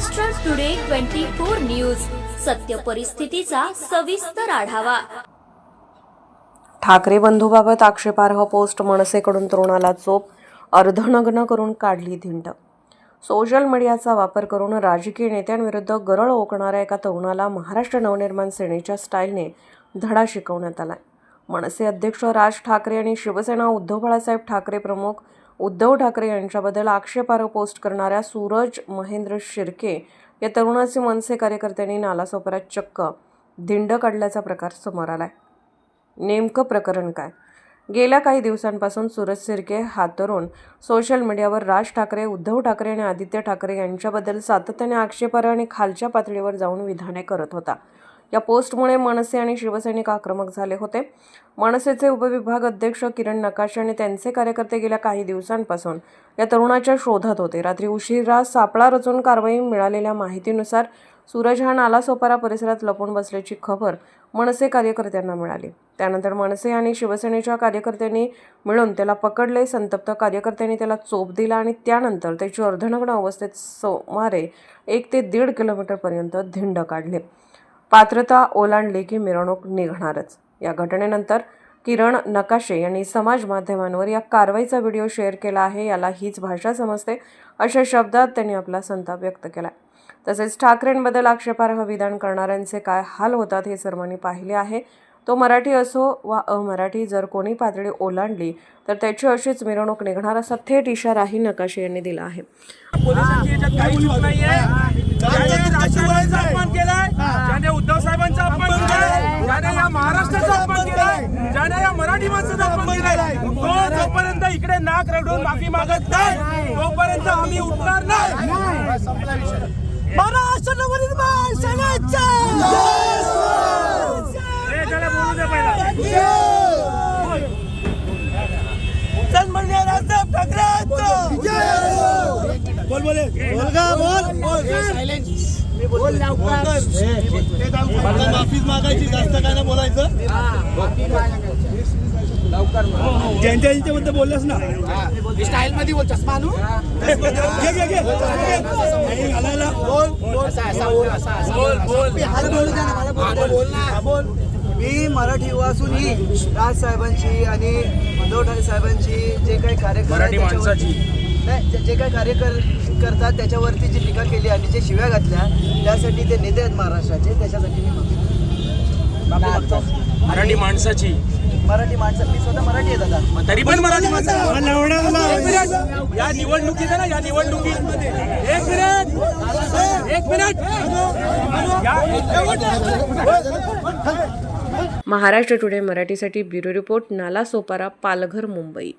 Maharashtra today 24 news, सत्य परिस्थितीचा सविस्तर आढावा। ठाकरे बंधूबाबत आक्षेपार्ह पोस्ट, मनसेकडून तरुणाला चोप, अर्धनग्न करून काढली धिंड। सोशल मीडियाचा वापर करून राजकीय नेत्यांविरुद्ध गरळ ओकणाऱ्या एका तरुणाला महाराष्ट्र नवनिर्माण सेनेच्या स्टाईलने धडा शिकवण्यात आलाय। मनसे अध्यक्ष राज ठाकरे आणि शिवसेना उद्धव बाळासाहेब ठाकरे प्रमुख उद्धव ठाकरे यांच्याबद्दल आक्षेपार्ह पोस्ट करणाऱ्या सूरज महेंद्र शिर्के या तरुणाचे मनसे कार्यकर्त्यांनी नालासोपाऱ्यात चक्क धिंड काढल्याचा प्रकार समोर आलाय। नेमकं प्रकरण काय? गेल्या काही दिवसांपासून सूरज शिर्के हा तरुण सोशल मीडियावर राज ठाकरे, उद्धव ठाकरे आणि आदित्य ठाकरे यांच्याबद्दल सातत्याने आक्षेपार्ह आणि खालच्या पातळीवर जाऊन विधाने करत होता। या पोस्टमुळे मनसे आणि शिवसैनिक आक्रमक झाले होते। मनसेचे उपविभाग अध्यक्ष किरण नकाशे आणि त्यांचे कार्यकर्ते गेल्या काही दिवसांपासून या तरुणाच्या शोधात होते। रात्री उशिरा सापळा रचून कारवाई मिळालेल्या माहितीनुसार सूरज हा नालासोपारा परिसरात लपून बसल्याची खबर मनसे कार्यकर्त्यांना मिळाली। त्यानंतर मनसे आणि शिवसेनेच्या कार्यकर्त्यांनी मिळून त्याला पकडले। संतप्त कार्यकर्त्यांनी त्याला चोप दिला आणि त्यानंतर त्याची अर्धनग्न अवस्थेत सुमारे 1 ते 1.5 किलोमीटरपर्यंत धिंड काढली। पात्रता ओलांडली की मिरवणूक निघणारच। या घटनेनंतर किरण नकाशे यांनी समाज माध्यमांवर या कारवाईचा व्हिडिओ शेअर केला आहे। याला हीच भाषा समजते अशा शब्दात त्यांनी आपला संताप व्यक्त केला। तसेच ठाकरेंबद्दल आक्षेपार्ह विधान करणाऱ्यांचे काय हाल होतात हे सर्वांनी पाहिले आहे। तो मराठी असो वा अमराठी, जर कोणी पातळी ओलांडली तर त्याची अशीच मिरवणूक निघणार असा थेट इशाराही नकाशे यांनी दिला आहे। ज्याने उद्धव साहेबांचा अपमान केलाय, ज्याने या महाराष्ट्राचा अपमान केलाय, ज्याने या मराठी माणसाचा अपमान केलाय, तो जोपर्यंत इकडे नाक रगडून माफी मागत नाही तोपर्यंत आम्ही उठणार नाही। महाराष्ट्र नवनिर्माण सेनेचा त्याला बोलू दे पहिला। सन्माननीय राजसाहेब ठाकरेंचा बोल बोल बोल माफीच मागायची, जास्त काय ना बोलायचं। ज्यांच्या यांच्याबद्दल बोललास ना स्टाईल मध्ये बोल, चष्मा आणू बोल। मी मराठी युवा असूनही राज साहेबांची आणि उद्धव ठाकरे साहेबांची जे काही जे काही कार्य करतात त्याच्यावरती जी टीका केली आणि जे शिव्या घातल्या त्यासाठी ते नेते आहेत महाराष्ट्राचे, त्याच्यासाठी मी माफी मागतो। मराठी माणसाची मी स्वतः मराठी आहे दादा, तरी पण मराठी माणसं या निवडणुकीत आहे ना, या निवडणुकीत एक मिनिट महाराष्ट्र टुडे मराठीसाठी ब्युरो रिपोर्ट, नालासोपारा, पालघर, मुंबई।